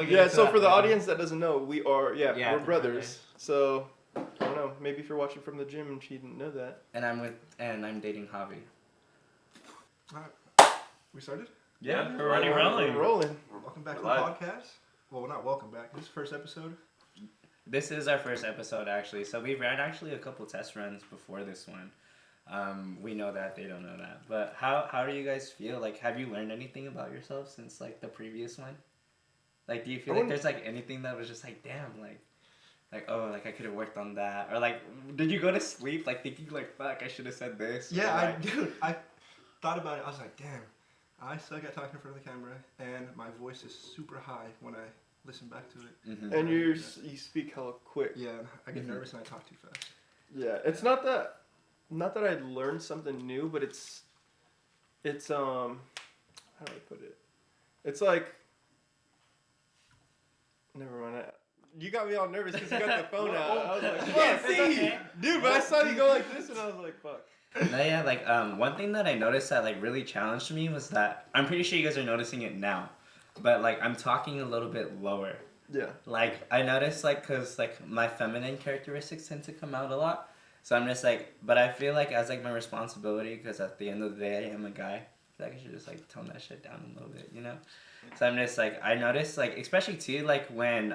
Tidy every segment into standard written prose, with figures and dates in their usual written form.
Yeah, so for the audience that doesn't know, we're brothers. So, I don't know, maybe if you're watching from the gym and she didn't know that. And I'm dating Javi. Alright. We started? Yeah, we're already rolling. We're rolling. Welcome back to the podcast. Well, not welcome back. This is the first episode. This is our first episode, actually. So we ran actually a couple test runs before this one. We know that, they don't know that. But how do you guys feel? Like, have you learned anything about yourself since, like, the previous one? Like, do you feel like there's, like, anything that was just, like, damn, like, oh, like, I could have worked on that? Or, like, did you go to sleep, like, thinking, like, fuck, I should have said this? Yeah, like, I thought about it. I was like, damn, I suck at talking in front of the camera, and my voice is super high when I listen back to it. Mm-hmm. And you speak hella quick. Yeah, I get nervous and I talk too fast. Yeah, it's not that I learned something new, but it's how do I put it? It's like, never mind. You got me all nervous because you got the phone out. I was like, fuck, see, dude. But I saw you go like this, and I was like, fuck. No, yeah, like, one thing that I noticed that, like, really challenged me was that, I'm pretty sure you guys are noticing it now, but, like, I'm talking a little bit lower. Yeah. Like, I noticed, like, because, like, my feminine characteristics tend to come out a lot, so I'm just, like, but I feel like as, like, my responsibility, because at the end of the day, I am a guy, I feel like I should just, like, tone that shit down a little bit, you know? So I'm just, like, I noticed, like, especially, too, like, when,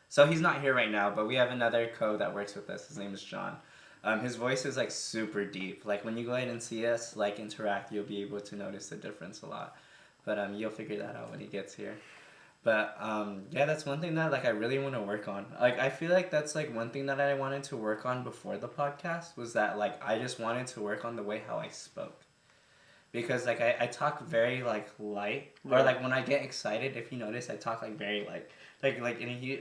so he's not here right now, but we have another co that works with us, his name is John. His voice is, like, super deep. Like, when you go ahead and see us, like, interact, you'll be able to notice the difference a lot. But you'll figure that out when he gets here. But, yeah, that's one thing that, like, I really want to work on. Like, I feel like that's, like, one thing that I wanted to work on before the podcast was that, like, I just wanted to work on the way how I spoke. Because, like, I talk very, like, light. Or, like, when I get excited, if you notice, I talk, like, very,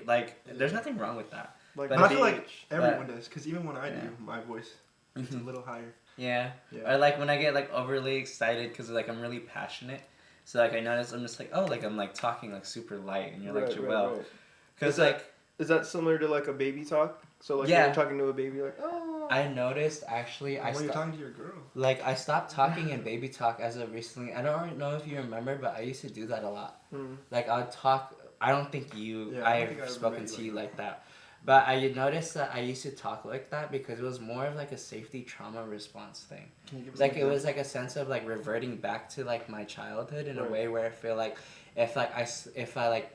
like, there's nothing wrong with that. Like, but I feel like everyone does, because even when I do, my voice is a little higher. Yeah. Or, like, when I get, like, overly excited because, like, I'm really passionate. So, like, I notice I'm just, like, oh, like, I'm, like, talking, like, super light. And you're like, Joelle. Right. Because, like... Is that similar to, like, a baby talk? So, like, when you're talking to a baby, like, oh... I noticed, actually... When you're talking to your girl. Like, I stopped talking in baby talk as of recently. I don't know if you remember, but I used to do that a lot. Like, I would talk... I don't think I've spoken to you like that. But I noticed that I used to talk like that because it was more of like a safety trauma response thing. Like it was like a sense of like reverting back to like my childhood in a way where I feel like if I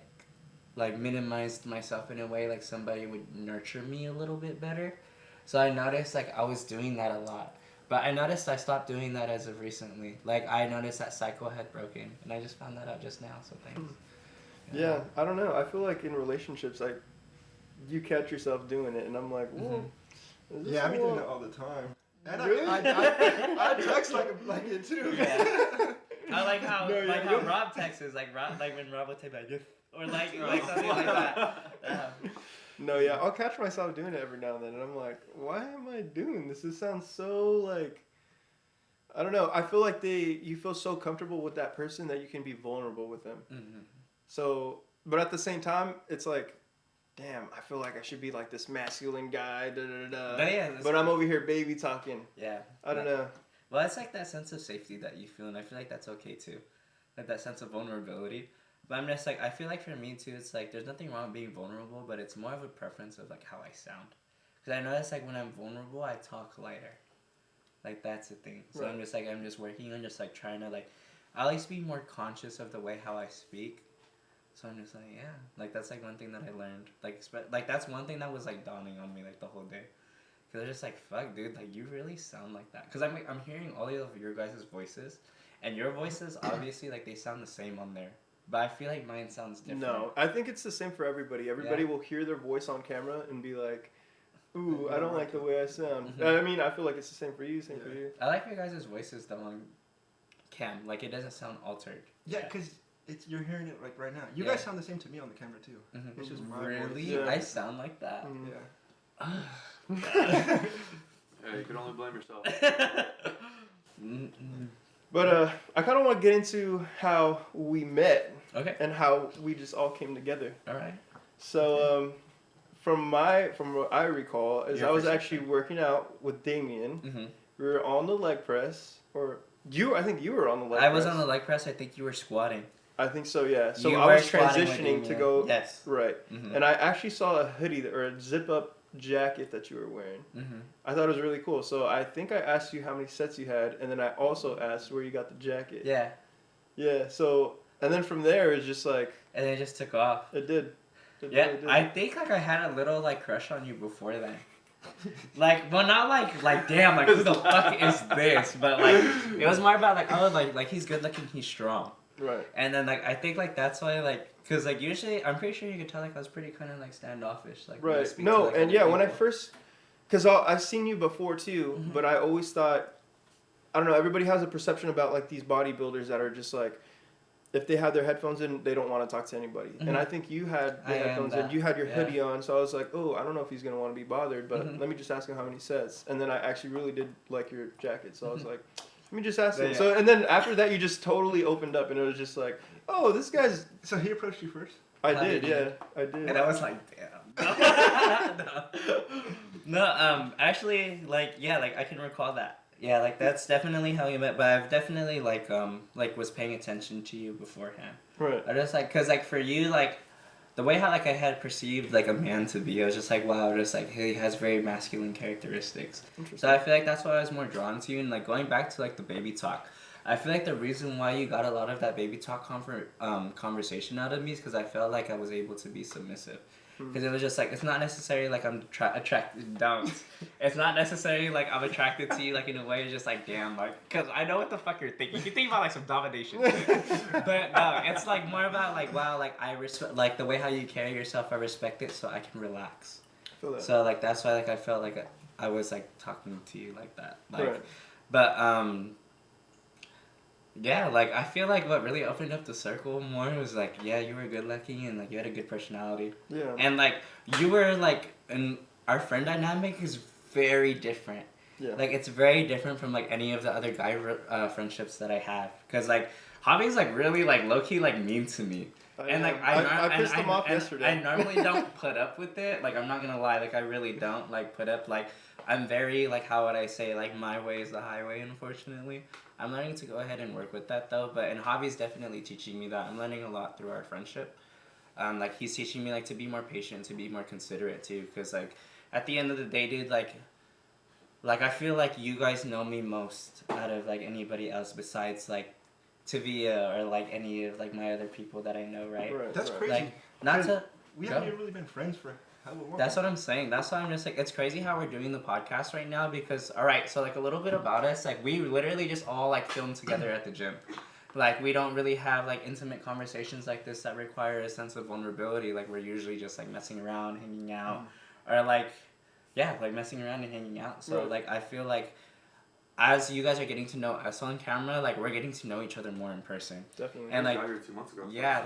minimized myself in a way, like somebody would nurture me a little bit better. So I noticed like I was doing that a lot. But I noticed I stopped doing that as of recently. Like I noticed that cycle had broken and I just found that out just now, so thanks. Yeah, I don't know. I feel like in relationships, like, you catch yourself doing it, and I'm like, whoa. Yeah, I be doing that all the time. And really? I text like it too. Yeah. I like how how Rob texts like when Rob would take like or like something like that. No, yeah, I'll catch myself doing it every now and then, and I'm like, why am I doing this? This sounds so like, I don't know. I feel like you feel so comfortable with that person that you can be vulnerable with them. Mm-hmm. So, but at the same time, it's like, damn, I feel like I should be like this masculine guy, but I'm over here baby talking. Yeah. I don't know. Well, it's like that sense of safety that you feel, and I feel like that's okay too. Like that sense of vulnerability. But I'm just like, I feel like for me too, it's like, there's nothing wrong with being vulnerable, but it's more of a preference of like how I sound. Because I notice like when I'm vulnerable, I talk lighter. Like that's the thing. So I'm just working on just like trying to like, I like to be more conscious of the way how I speak. So I'm just like, yeah, like that's like one thing that I learned, like that's one thing that was like dawning on me like the whole day, cause I was just like, fuck, dude, like you really sound like that, cause I'm hearing all of your guys' voices, and your voices obviously like they sound the same on there, but I feel like mine sounds different. No, I think it's the same for everybody. Everybody will hear their voice on camera and be like, ooh, I don't like the way I sound. Mm-hmm. I mean, I feel like it's the same for you, for you. I like your guys' voices though on cam, like it doesn't sound altered. Yeah, cause. You're hearing it like right now. You guys sound the same to me on the camera too. Mm-hmm. It's just my really? voice. Yeah. I sound like that. Yeah, you can only blame yourself. But I kind of want to get into how we met. Okay. And how we just all came together. All right. So from what I recall is I was actually working out with Damien. Mm-hmm. We were on the leg press, or I think you were on the leg press. I was on the leg press. I think you were squatting. I think so, yeah. So You I were was squatting transitioning with to me, go Yes. right, Mm-hmm. and I actually saw a hoodie or a zip up jacket that you were wearing. Mm-hmm. I thought it was really cool. So I think I asked you how many sets you had, and then I also asked where you got the jacket. Yeah. Yeah. So and then from there it's just like And it just took off. it did. It Yeah, really did. I think like I had a little like crush on you before then. Like, well, not like damn, like who the fuck is this? But like, it was more about like, oh, like he's good looking, he's strong. Right. And then like I think like that's why like, cause like usually I'm pretty sure you could tell like I was pretty kind of like standoffish. Like when I Right. speak No, to, like, and other yeah, when I people. first, because I've seen you before too, Mhm. but I always thought, I don't know, everybody has a perception about like these bodybuilders that are just like, if they have their headphones in, they don't want to talk to anybody. Mhm. And I think you had the I am headphones in, that, you had your yeah. hoodie on, so I was like, oh, I don't know if he's going to want to be bothered, but Mhm. let me just ask him how many sets. And then I actually really did like your jacket, so I was Mhm. like, let me just ask him. Yeah. So, and then after that, you just totally opened up, and it was just like, oh, this guy's, So he approached you first? I How did, did yeah, you? I did. And I was like, damn. No, actually, like, yeah, like, I can recall that. Yeah, like, that's definitely how we met, but I've definitely, like, was paying attention to you beforehand. Right. I just, like, cause, like, for you, like, the way how, like, I had perceived, like, a man to be, I was just like, wow, just, like, he has very masculine characteristics. So Interesting. I feel like that's why I was more drawn to you, and, like, going back to, like, the baby talk, I feel like the reason why you got a lot of that baby talk conversation out of me is because I felt like I was able to be submissive. Because it was just like, it's not necessarily like I'm attracted, don't. It's not necessarily like I'm attracted to you, like in a way, it's just like, damn, like, because I know what the fuck you're thinking. You think about like some domination shit. But no, it's like more about like, wow, like I respect, like the way how you carry yourself, I respect it so I can relax. I feel that. So like, that's why like I felt like I was like talking to you like that. Like, Right. but yeah, like I feel like what really opened up the circle more was like, yeah, you were good looking and like you had a good personality. Yeah. And like you were like, and our friend dynamic is very different. Yeah. Like it's very different from like any of the other guy friendships that I have. Cause like Javi's like really like low key like mean to me. And like I pissed him off yesterday. I normally don't put up with it. Like I'm not gonna lie, like I really don't like put up. Like I'm very like, how would I say, like my way is the highway. Unfortunately, I'm learning to go ahead and work with that though. But and Javi's definitely teaching me that. I'm learning a lot through our friendship. Like he's teaching me like to be more patient, to be more considerate too. Cause like at the end of the day, dude, like I feel like you guys know me most out of like anybody else besides like Tavia or like any of like my other people that I know, right? Right. That's right. crazy. Like not to. We Go. haven't even really been friends for how long. That's what I'm saying. That's why I'm just like, it's crazy how we're doing the podcast right now because, all right, so like a little bit about us, like we literally just all like film together at the gym. Like we don't really have like intimate conversations like this that require a sense of vulnerability. Like we're usually just like messing around, hanging out, or like, yeah, like messing around and hanging out. So Right. like I feel like as you guys are getting to know us on camera, like we're getting to know each other more in person. Definitely. And like got here 2 months ago. yeah,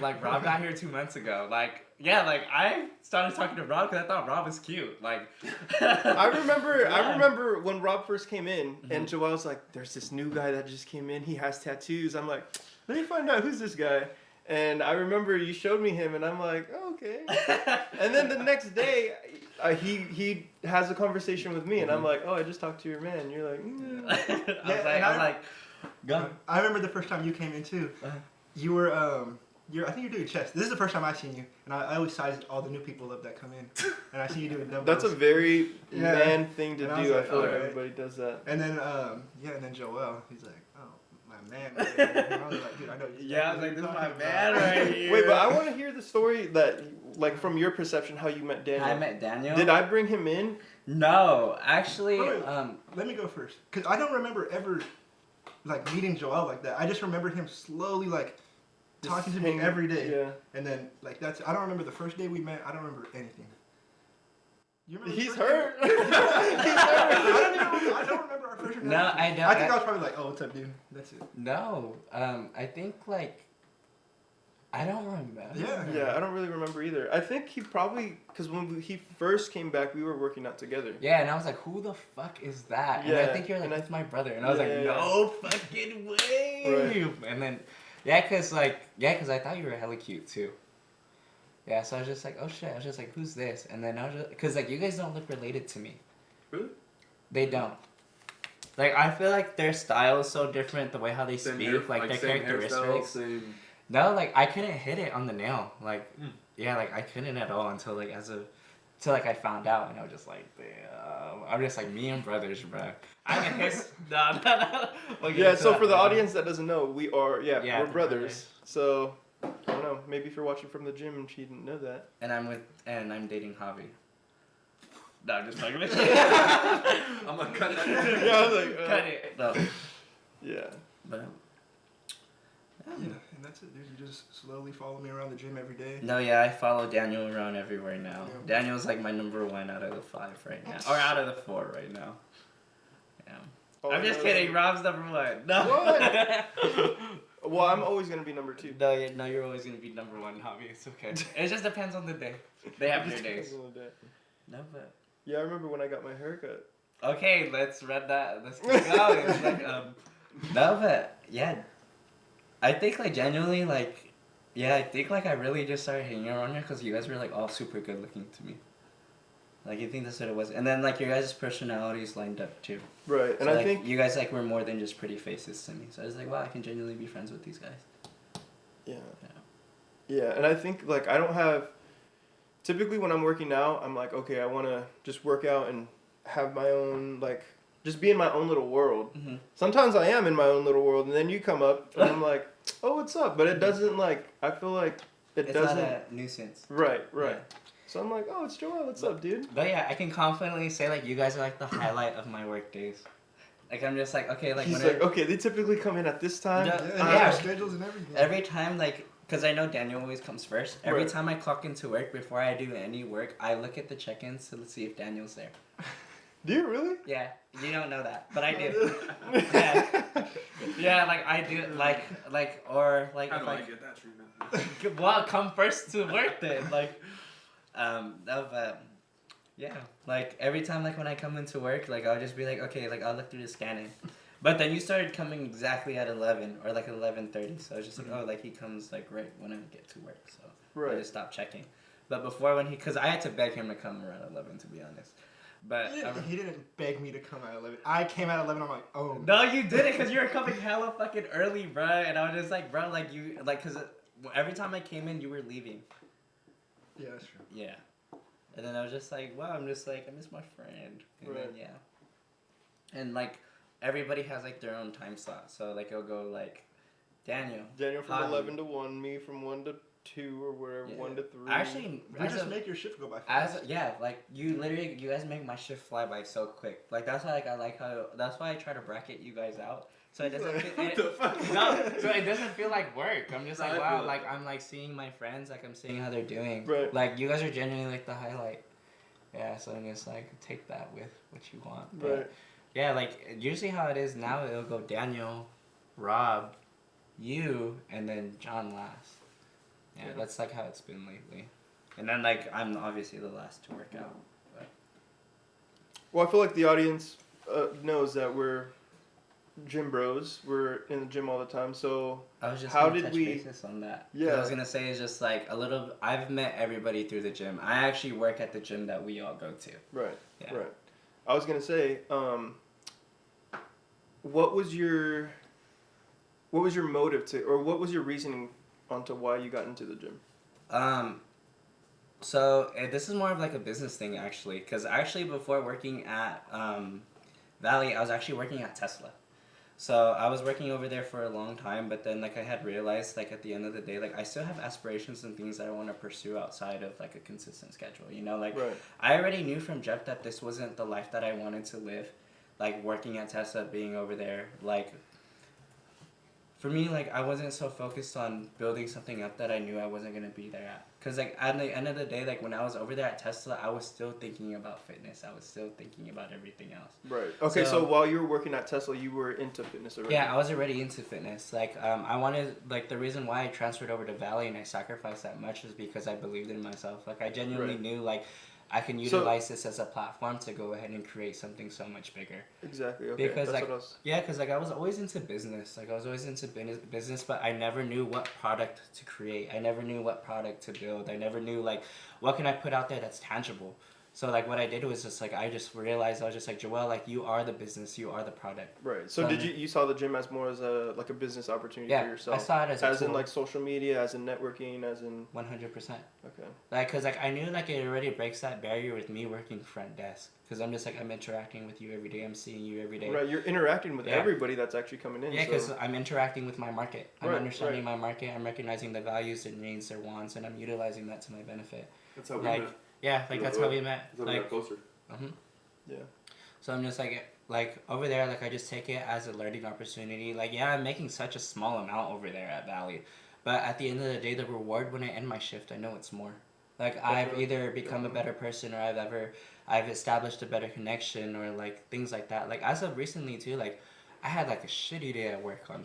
like Rob got here 2 months ago. Like yeah, like I started talking to Rob because I thought Rob was cute. Like I remember Yeah. when Rob first came in and Mhm. Joel's like, there's this new guy that just came in, he has tattoos. I'm like, let me find out who's this guy. And I remember you showed me him and I'm like, oh, okay. And then the next day, he has a conversation with me and I'm like, oh, I just talked to your man. And you're like, I was like, go. I remember the first time you came in too. Uh-huh. You were I think you're doing chest. This is the first time I've seen you, and I always size all the new people up that come in, and I see you doing dumbbells. that's a very Yeah. man thing to And do. I was I like, feel like alright. everybody does that. And then and then Joel, he's like, oh my man. And I was like, dude, I know. Yeah, I was like, this is my talking man about. right here. Wait, but I want to hear the story that, like, from your perception, how you met Daniel. I met Daniel. Did I bring him in? No, actually, Wait. Let me go first, cause I don't remember ever like meeting Joel like that. I just remember him slowly like talking to me hanging- every day. Yeah. And then, like, I don't remember the first day we met. I don't remember anything. You remember the He's first day? hurt. He's hurt. I don't remember our first interaction. No, I don't. I think I was probably like, oh, what's up, dude? That's it. no. I think like I don't remember. Yeah. Yeah, I don't really remember either. I think he probably, because when he first came back, we were working out together. Yeah, and I was like, who the fuck is that? And I Yeah, think you're like, and I- that's my brother. And I was Yeah, like, yeah, no fucking way. Right. And then, yeah, cause I thought you were hella cute too. Yeah, so I was just like, oh shit. I was just like, who's this? And then I was just, cause like you guys don't look related to me. Really? They don't. Like I feel like their style is so different. The way how they Same speak, hair, like their same hairstyle, characteristics. same. No, like I couldn't hit it on the nail. Like, yeah, like I couldn't at all until like till like I found out, and I was just like, damn. I'm just like me and brothers, bro. I can hiss. No. We'll get Yeah, into so that for the later. audience that doesn't know, we're we're brothers. So I don't know. Maybe if you're watching from the gym and she didn't know that. And I'm dating Javi. No, I'm just talking. I'm gonna cut that. Yeah, I was like, Cut it. No. Yeah. But Yeah, and that's it, dude. You just slowly follow me around the gym every day. no, yeah, I follow Daniel around everywhere now. Yeah. Daniel's like my number 1 out of the 5 right now, or out of the 4 right now. Yeah. Oh, I'm just no. kidding. Rob's number 1. No. What? Well, I'm always gonna be number 2. No, you're always gonna be number 1, Javi. It's okay. It just depends on the day. They have their days. No, but Yeah, I remember when I got my haircut. okay, let's read that. Let's keep going. Like, no, but yeah, I think like genuinely like, yeah, I think like I really just started hanging around here because you guys were like all super good looking to me. Like, you think that's what it was, and then like your guys' personalities lined up too. Right, and So, I like, think you guys like were more than just pretty faces to me. So I was like, wow, I can genuinely be friends with these guys. Yeah, and I think like I don't have. Typically, when I'm working out, I'm like, okay, I want to just work out and have my own like, just be in my own little world. Mm-hmm. Sometimes I am in my own little world, and then you come up, and I'm like, oh, what's up? But it doesn't like. I feel like It's doesn't. not a nuisance. Right. Yeah. So I'm like, oh, it's Joel. What's up, dude? But yeah, I can confidently say like you guys are like the highlight of my work days. Like, I'm just like, okay, like He's when like, okay, they typically come in at this time. Yeah, Yeah, yeah. schedules and everything. every time like, because I know Daniel always comes first. Every Right. time I clock into work, before I do any work, I look at the check-ins to see if Daniel's there. Do you really? Yeah, you don't know that, but I do. Yeah. Yeah, like I do, or like How if do I like, get that treatment? well, come first to work then, like, yeah, like every time like when I come into work, like I'll just be like, okay, like I'll look through the scanning, but then you started coming exactly at 11 or like 11:30, so I was just like, oh, like he comes like right when I get to work, so I Right. just stopped checking. But before when because I had to beg him to come around 11 to be honest, but He didn't beg me to come at 11. I came at 11. I'm like, oh. no, you didn't, because you were coming hella fucking early, bro. And I was just like, bro, like, you, like, because every time I came in, you were leaving. Yeah, that's true. Yeah. And then I was just like, wow, I'm just like, I miss my friend. And Right. then, yeah. And, like, everybody has, like, their own time slot. So, like, it'll go, like, Daniel From Javi. 11 to 1, me from 1 to 2 or whatever, Yeah. 1 to 3. Actually, You just make your shift go by as fast. yeah, like you guys make my shift fly by so quick. Like that's why I like how that's why I try to bracket you guys out so it doesn't What the fuck? no, so it doesn't feel like work. I'm just No, like, I wow, feel like it. I'm like seeing my friends, like I'm seeing how they're doing. Right. Like you guys are genuinely like the highlight. Yeah, so I'm just like take that with what you want. But Right. yeah, like usually how it is now, it'll go Daniel, Rob, you, and then John last. Yeah, Yeah. that's like how it's been lately. And then like I'm obviously the last to work out. But Well, I feel like the audience knows that we're gym bros. We're in the gym all the time. So I was just How gonna did touch we- basis on that. 'Cause Yeah. I was gonna say is just like a little. I've met everybody through the gym. I actually work at the gym that we all go to. right, Yeah. right. I was gonna say, what was your motive to, or what was your reasoning onto why you got into the gym? So this is more of like a business thing actually, because actually before working at Valley, I was actually working at Tesla. So I was working over there for a long time, but then like I had realized like at the end of the day, like I still have aspirations and things that I want to pursue outside of like a consistent schedule. You know, like Right. I already knew from Jeff that this wasn't the life that I wanted to live, like working at Tesla, being over there, like. For me, like, I wasn't so focused on building something up that I knew I wasn't going to be there at. Because, like, at the end of the day, like, when I was over there at Tesla, I was still thinking about fitness. I was still thinking about everything else. Right. Okay, so So- while you were working at Tesla, you were into fitness already. Yeah, I was already into fitness. Like, I wanted, like, the reason why I transferred over to Valley and I sacrificed that much is because I believed in myself. Like, I genuinely Right. knew, like, I can So- utilize this as a platform to go ahead and create something so much bigger. Exactly. Okay. Because, That's like, what I was. Yeah, because like I was always into business. Like I was always into business, but I never knew what product to create. I never knew what product to build. I never knew like what can I put out there that's tangible. So like what I did was just like I just realized I was just like, Joel, like you are the business, you are the product. Right. So you saw the gym as more as a like a business opportunity Yeah, for yourself? I saw it as a as tool. in like social media, as in networking, as in 100%. Okay. Like, cause like I knew like it already breaks that barrier with me working front desk. Cause I'm just like I'm interacting with you every day. I'm seeing you every day. Right. You're interacting with everybody that's actually coming in. Yeah, because I'm interacting with my market. I'm understanding my market. I'm recognizing the values, their needs, their wants, and I'm utilizing that to my benefit. That's how we like, met. Yeah, like that's how we met. That's how we got closer. Yeah. So I'm just like over there, like I just take it as a learning opportunity. Like, yeah, I'm making such a small amount over there at Valley, but at the end of the day, the reward when I end my shift, I know it's more. Like I've either become a better person, or I've established a better connection, or like things like that. Like as of recently too, like I had like a shitty day at work on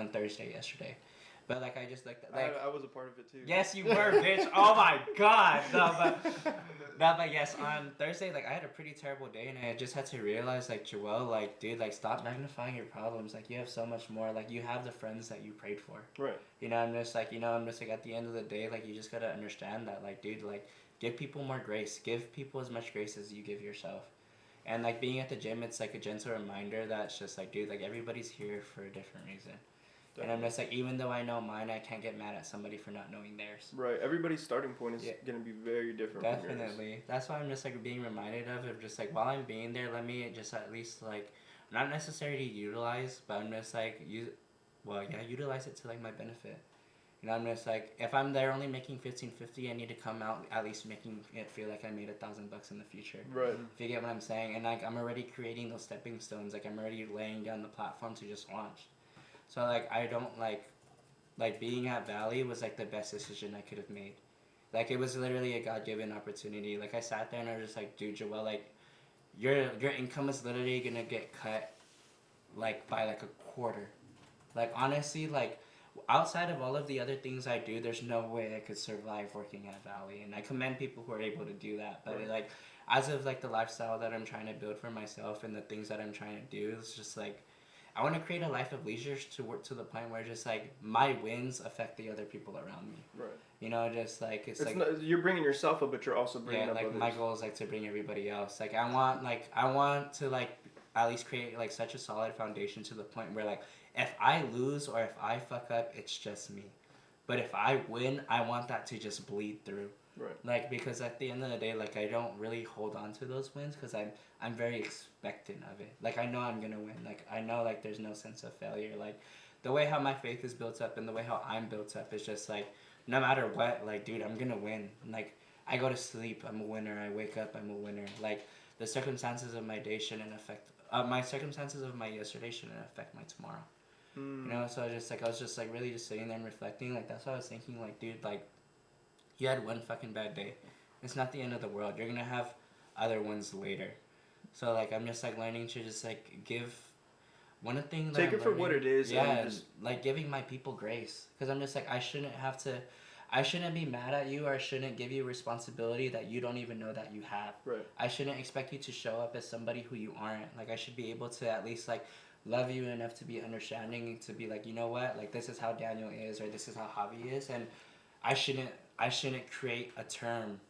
Thursday yesterday. But like I just like I was a part of it too. Yes, you were, bitch. Oh my god. But yes, on Thursday, like I had a pretty terrible day, and I just had to realize, like, Joel, like, dude, like, stop magnifying your problems. Like, you have so much more. Like, you have the friends that you prayed for. Right. I'm just like at the end of the day, like, you just gotta understand that, like, dude, like, give people more grace. Give people as much grace as you give yourself. And like being at the gym, it's like a gentle reminder that it's just like, dude, like everybody's here for a different reason. Definitely. And I'm just like, even though I know mine, I can't get mad at somebody for not knowing theirs. Right. Everybody's starting point is going to be very different. Definitely. That's why I'm just like being reminded of just like while I'm being there, let me just at least like not necessarily utilize, but I'm just like utilize it to like my benefit. I'm just like, if I'm there only making $15.50, I need to come out at least making it feel like I made $1,000 in the future. Right. If you get what I'm saying, and like I'm already creating those stepping stones. Like I'm already laying down the platform to just launch. So like I don't like being at Valley was like the best decision I could have made. Like it was literally a God-given opportunity. Like I sat there and I was just like, dude, Joel, like your income is literally gonna get cut like by like a quarter. Like honestly, like outside of all of the other things I do, there's no way I could survive working at Valley, and I commend people who are able to do that. But like as of like the lifestyle that I'm trying to build for myself and the things that I'm trying to do, it's just like I want to create a life of leisure to work to the point where just like my wins affect the other people around me. Right. Just like it's like not, you're bringing yourself up, but you're also bringing up like others. My goal is like to bring everybody else. Like I want to like at least create like such a solid foundation to the point where like if I lose or if I fuck up, it's just me. But if I win, I want that to just bleed through. Right. Like because at the end of the day, like I don't really hold on to those wins because I'm very expectant of it. Like I know I'm gonna win. Like I know like there's no sense of failure. Like the way how my faith is built up and the way how I'm built up is just like no matter what, like dude, I'm gonna win. Like I go to sleep, I'm a winner. I wake up, I'm a winner. Like the circumstances of my day shouldn't affect my circumstances of my yesterday shouldn't affect my tomorrow. So I was just like really just sitting there and reflecting. Like that's what I was thinking. Like dude, like you had one fucking bad day. It's not the end of the world. You're gonna have other ones later. So like I'm just like learning to just like give one thing. Take it for what it is. Yeah, and just like giving my people grace. Because I'm just like I shouldn't be mad at you, or I shouldn't give you responsibility that you don't even know that you have. Right. I shouldn't expect you to show up as somebody who you aren't. Like I should be able to at least like love you enough to be understanding, to be like, you know what, like this is how Daniel is, or this is how Javi is, and I shouldn't create a term.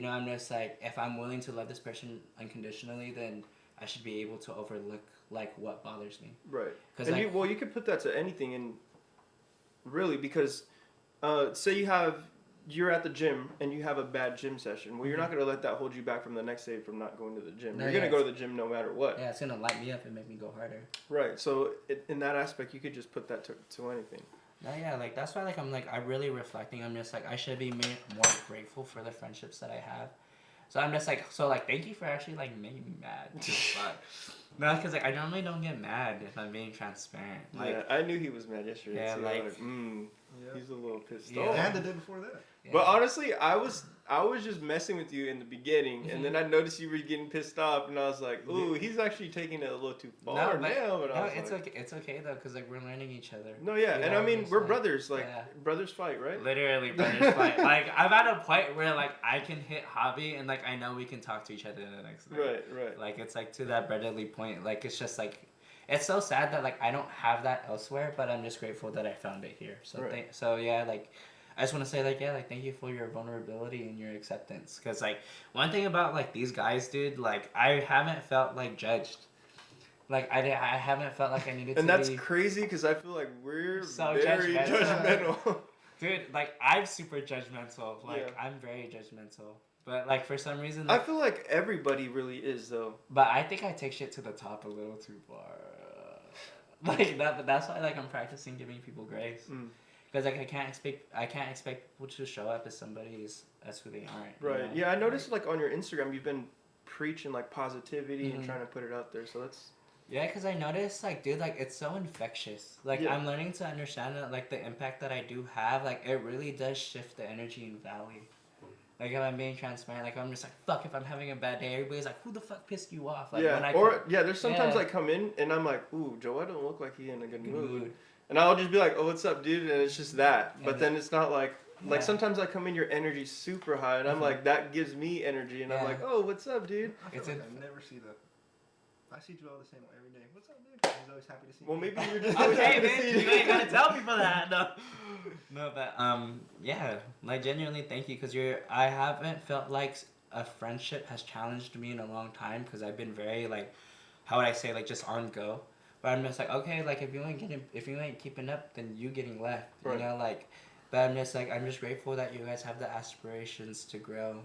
I'm just like, if I'm willing to love this person unconditionally, then I should be able to overlook like what bothers me. Right. Because you could put that to anything, and really because say you're at the gym and you have a bad gym session. Well, you're not going to let that hold you back from the next day from not going to the gym. You're going to go to the gym no matter what. Yeah, it's going to light me up and make me go harder. Right. So in that aspect, you could just put that to anything. Yeah, like that's why like I'm really reflecting. I'm just like I should be more grateful for the friendships that I have. So I'm just like thank you for actually like making me mad. No, because like I normally don't get mad if I'm being transparent. Like, yeah, I knew he was mad yesterday. Yeah, so he's a little pissed off. And the day before that. Yeah. But honestly, I was just messing with you in the beginning, and then I noticed you were getting pissed off, and I was like, "Ooh, he's actually taking it a little too far now." But it's okay. It's okay though, because like we're learning each other. No, yeah, and I mean we're brothers. Like brothers fight, right? Literally, brothers fight. Like I'm at a point where like I can hit Javi, and like I know we can talk to each other the next day. Right. Like it's like to that brotherly point. Like it's just like. It's so sad that like I don't have that elsewhere, but I'm just grateful that I found it here. So so yeah, like I just want to say like yeah, like thank you for your vulnerability and your acceptance. Cause like one thing about like these guys, dude, like I haven't felt like judged. Like I haven't felt like I needed to. And that's be crazy because I feel like we're so very judgmental. judgmental. Dude, like I'm super judgmental. Like Yeah. I'm very judgmental. But like for some reason, I like, feel like everybody really is though. but I think I take shit to the top a little too far. Like that, but that's why like I'm practicing giving people grace. Because like I can't expect people to show up as somebody as who they aren't. Right. You know? Yeah, I noticed like on your Instagram you've been preaching like positivity and trying to put it out there. So that's Yeah, because I noticed, like, dude, like, it's so infectious. Like, Yeah. I'm learning to understand that, like, the impact that I do have, like, it really does shift the energy in Valley. Like, if I'm being transparent, like, I'm just like, fuck, if I'm having a bad day, everybody's like, who the fuck pissed you off? Like, when I there's sometimes Yeah. I come in and I'm like, ooh, Joe, I don't look like he in a good Good mood. mood. And I'll just be like, oh, what's up, dude? And it's just that. And But then it's not like Yeah. sometimes I come in, your energy's super high, and I'm like, that gives me energy, and I'm Yeah. like, oh, what's up, dude? I feel It's like in- I never see that. I see Joel the same way every day. What's up, dude? He's always happy to see Well, me. maybe you're just always Okay, happy to bitch, see you ain't gotta tell people that. No, no, but yeah, like genuinely, thank you, because I haven't felt like a friendship has challenged me in a long time, because I've been very like, how would I say, like just on go. But I'm just like, okay, like if you ain't keeping up, then you getting left, Right. you know, like. But I'm just grateful that you guys have the aspirations to grow.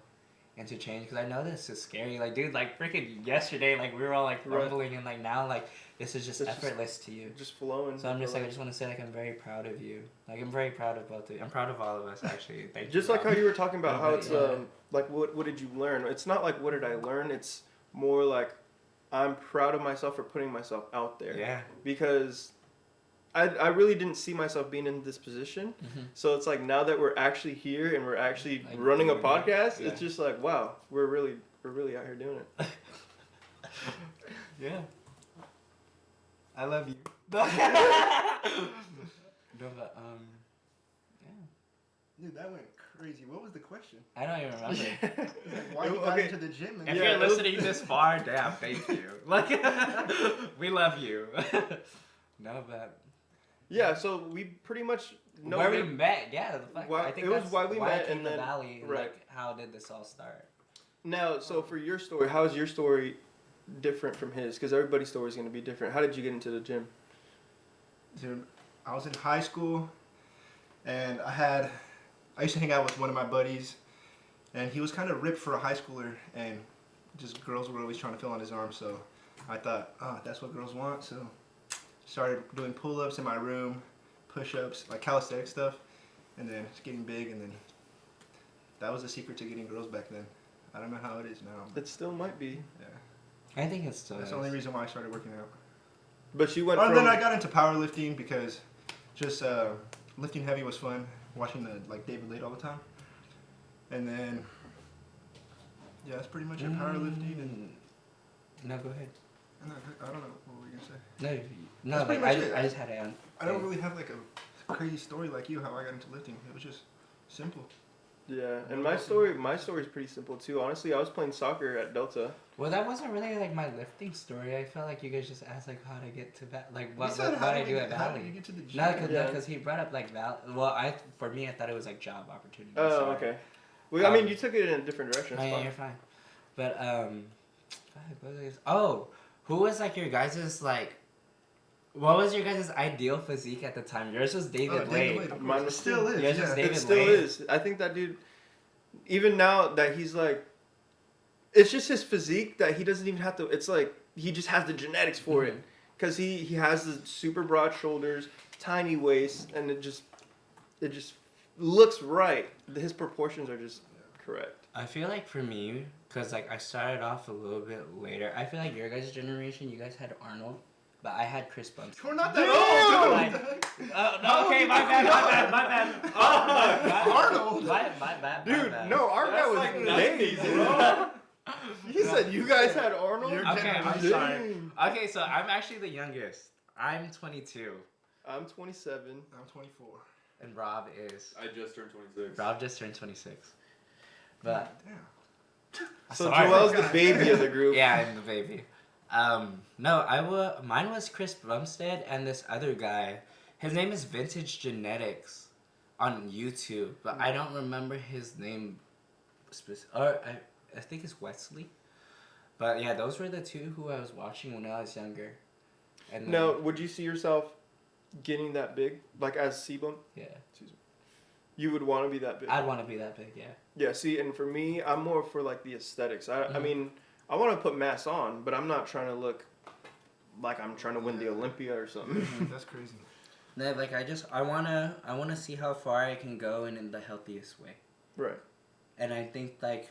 And to change, because I know this is scary. Like, dude, like, freaking yesterday, like, we were all, like, Right. rumbling, and, like, now, like, this is just It's just- effortless to you. just flowing. So I'm just, like, I just want to say, like, I'm very proud of you. Like, I'm very proud of both of you. I'm proud of all of us, actually. Thank you. Just like how you were talking about how it's Yeah. like what did you learn? It's not like what did I learn. It's more like I'm proud of myself for putting myself out there. Yeah. Because I really didn't see myself being in this position. Mhm. So it's like now that we're actually here and we're actually Like, running a doing it. podcast, Yeah. it's just like wow, we're really out here doing it. Yeah. I love you. No, but, yeah. Dude, that went crazy. What was the question? I don't even remember. It's like, why you got Okay. into the gym? And If Yeah, you're it was- listening this far, damn, thank you. Like, we love you. No, but Yeah, so we pretty much know where we him. met, yeah. The fuck, Why- I think it was that's why we I met came and to then- Valley. And, right. like, how did this all start? Now, so for your story, how is your story different from his? Because everybody's story is going to be different. How did you get into the gym? Dude, I was in high school, and I used to hang out with one of my buddies, and he was kind of ripped for a high schooler, and just girls were always trying to fill on his arm, so I thought, that's what girls want, so started doing pull-ups in my room, push-ups, like calisthenic stuff, and then it's getting big, and then that was the secret to getting girls back then. I don't know how it is now. It still might be. Yeah, I think it's still. that's the only reason why I started working out. But you went And from... then I got into powerlifting because just lifting heavy was fun. Watching David Late all the time, and then yeah, that's pretty much it. Powerlifting and No, go ahead. I don't know what were you gonna say. No, That's like pretty much it. I just had it. I don't really have like a crazy story like you how I got into lifting. It was just simple. Yeah, and my story is pretty simple too. Honestly, I was playing soccer at Delta. Well, that wasn't really like my lifting story. I felt like you guys just asked like how to get to like You what said, I do at how did Valley. you get to the gym? No, Yeah. because he brought up like Well, for me, I thought it was like job opportunities. Oh, Sorry. okay. Well, I mean, you took it in a different direction. Oh, It's yeah, fine. you're fine. But fuck, what was I who was like your guys' like? What was your guys' ideal physique at the time? Yours was David Wade. Wade, of course. Mine It was still too. is. Yours Yeah. was David It still Wade. is. I think that dude, even now that he's like, it's just his physique that he doesn't even have to. It's like he just has the genetics for it, because he has the super broad shoulders, tiny waist, and it just looks right. His proportions are just correct. I feel like for me, because like I started off a little bit later. I feel like your guys' generation, you guys had Arnold, but I had Chris Bumstead. We're not that Like, old. no, okay, my bad. Oh, my bad. Arnold. My bad. Dude, my bad. no, our guy was like days, 90s, bro. He said you guys had Arnold. You're Okay, I'm generation. sorry. Okay, so I'm actually the youngest. I'm 22, I'm 27. I'm 24. and Rob is. I just turned 26. Rob just turned 26. But Damn. So sorry. Joel's the baby of the group. Yeah, I'm the baby. No, mine was Chris Bumstead and this other guy. His name is Vintage Genetics on YouTube, but I don't remember his name. Or I think it's Wesley. But yeah, those were the two who I was watching when I was younger. And Now, would you see yourself getting that big, like as sebum? Yeah. You would want to be that big. I'd want to be that big, yeah. Yeah. See, and for me, I'm more for like the aesthetics. I mean, I want to put mass on, but I'm not trying to look like I'm trying to win the Olympia or something. That's crazy. No, like I wanna see how far I can go and in the healthiest way. Right. And I think like,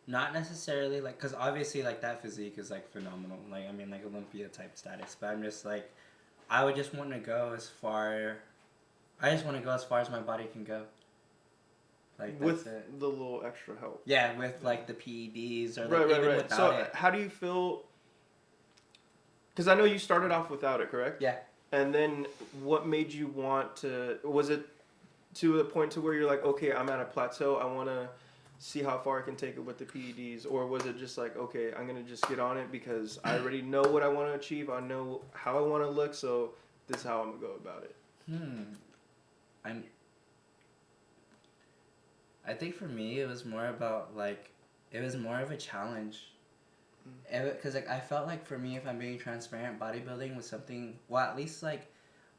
not necessarily like, cause obviously like that physique is like phenomenal. Like I mean like Olympia type status, but I'm just like, I would just want to go as far. I just want to go as far as my body can go. Like With it. the little extra help. Yeah, with like the PEDs or like Right. even without So it. how do you feel? Because I know you started off without it, correct? Yeah. And then what made you want to? Was it to the point to where you're like, okay, I'm at a plateau. I want to see how far I can take it with the PEDs, or was it just like, okay, I'm gonna just get on it because I already know what I want to achieve. I know how I want to look, so this is how I'm gonna go about it. I think for me it was more about like, it was more of a challenge. Because like I felt like for me, if I'm being transparent, bodybuilding was something, well at least like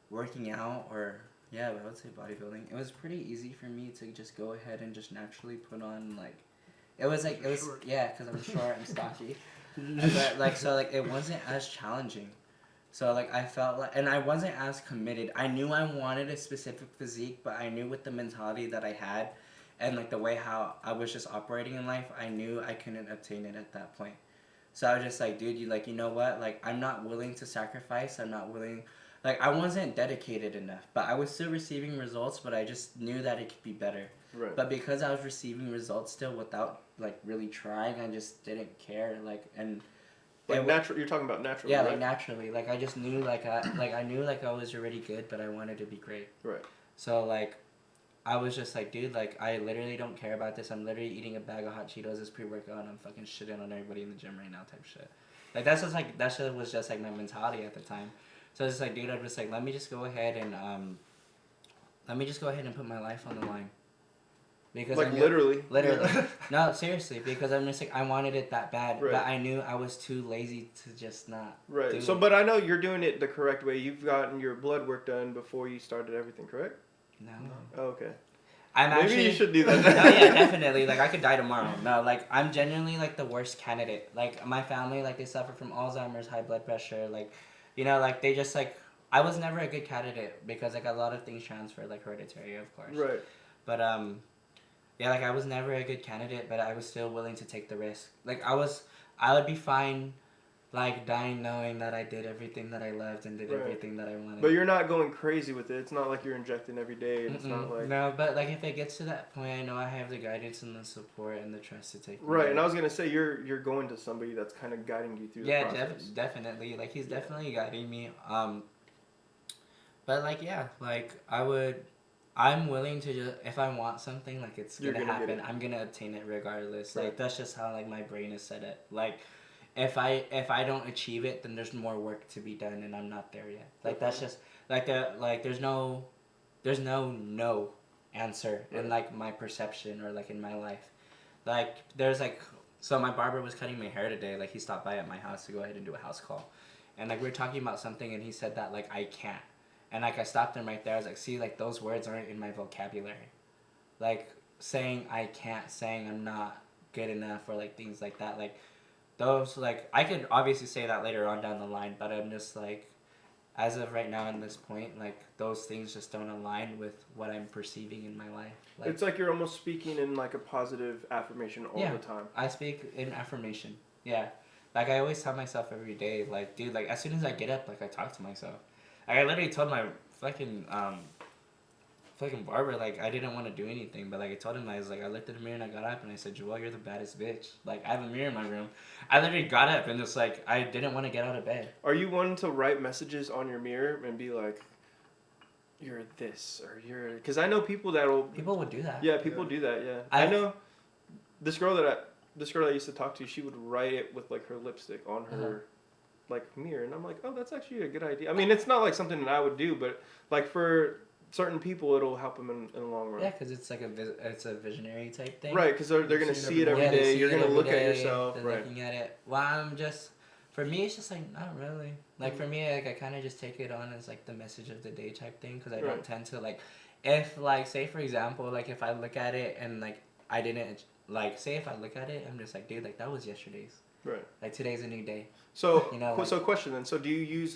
working out or yeah, I would say bodybuilding. It was pretty easy for me to just go ahead and just naturally put on like, it was Short. yeah, because I'm short and stocky. But like so like it wasn't as challenging. So like I felt like, and I wasn't as committed. I knew I wanted a specific physique, but I knew with the mentality that I had, and like the way how I was just operating in life, I knew I couldn't obtain it at that point. So I was just like, dude, you know what? Like, I'm not willing to sacrifice. I'm not willing. Like, I wasn't dedicated enough. But I was still receiving results, but I just knew that it could be better. Right. But because I was receiving results still without, like, really trying, I just didn't care. Like, and... Like natural, you're talking about naturally, yeah, right? like, naturally. Like, I just knew, I knew, like, I was already good, but I wanted to be great. Right. So, like... I was just like, dude, like, I literally don't care about this. I'm literally eating a bag of hot Cheetos as pre-workout and I'm fucking shitting on everybody in the gym right now type shit. Like, that's just, like, that shit was just, like, my mentality at the time. So I was just like, dude, I was like, let me just go ahead and put my life on the line. Because like, literally. Literally. Yeah. No, seriously, because I'm just, like, I wanted it that bad. Right. But I knew I was too lazy to just not Right. do So, it. but I know you're doing it the correct way. You've gotten your blood work done before you started everything, correct? No. Oh, okay. Maybe you should do that. No, yeah, definitely. Like, I could die tomorrow. No, like, I'm genuinely, like, the worst candidate. Like, my family, like, they suffer from Alzheimer's, high blood pressure. Like, you know, like, they just, like... I was never a good candidate because, like, a lot of things transfer, like, hereditary, of course. Right. But, yeah, like, I was never a good candidate, but I was still willing to take the risk. Like, I would be fine, like, dying knowing that I did everything that I loved and did everything that I wanted. But you're not going crazy with it. It's not like you're injecting every day. And it's not like... No, but, like, if it gets to that point, I know I have the guidance and the support and the trust to take me Right, there. and I was going to say, you're going to somebody that's kind of guiding you through the process. Yeah, definitely. Like, he's definitely guiding me. But, like, yeah, like, I'm willing to just, if I want something, like, it's gonna happen. I'm gonna obtain it regardless. Right. Like, that's just how, like, my brain is set up. Like, if I don't achieve it, then there's more work to be done, and I'm not there yet. Like, that's just, like, there's no answer in, like, my perception or, like, in my life. Like, there's, like, so my barber was cutting my hair today. Like, he stopped by at my house to go ahead and do a house call. And, like, we were talking about something, and he said that, like, I can't. And, like, I stopped him right there. I was like, see, like, those words aren't in my vocabulary. Like, saying I can't, saying I'm not good enough, or, like, things like that. Like, those, like, I could obviously say that later on down the line, but I'm just, like, as of right now in this point, like, those things just don't align with what I'm perceiving in my life. Like, It's like you're almost speaking in, like, a positive affirmation all the time. I speak in affirmation. Yeah. Like, I always tell myself every day, like, dude, like, as soon as I get up, like, I talk to myself. Like, I literally told my fucking barber, like, I didn't want to do anything, but, like, I told him, I was like, I looked in the mirror and I got up and I said, Joel, you're the baddest bitch. Like, I have a mirror in my room. I literally got up and just, like, I didn't want to get out of bed. Are you one to write messages on your mirror and be like, you're this, or you're... Because I know people that will... People would do that. Yeah, people do that, yeah. I know this girl that I used to talk to, she would write it with, like, her lipstick on her... like mirror, and I'm like, oh, that's actually a good idea. I mean, it's not like something that I would do, but like for certain people, it'll help them in the long run. Yeah, because it's like it's a visionary type thing. Right, because they're gonna see it every Yeah, they day. see You're it gonna every look at day, yourself. they're Right. looking at it. Well, for me, it's just like not really. Like for me, like I kind of just take it on as like the message of the day type thing because I don't Right. tend to like, if like say for example like if I look at it and like I didn't like say if I look at it I'm just like dude like that was yesterday's. Right. Like today's a new day. So You know, like- so question then. So do you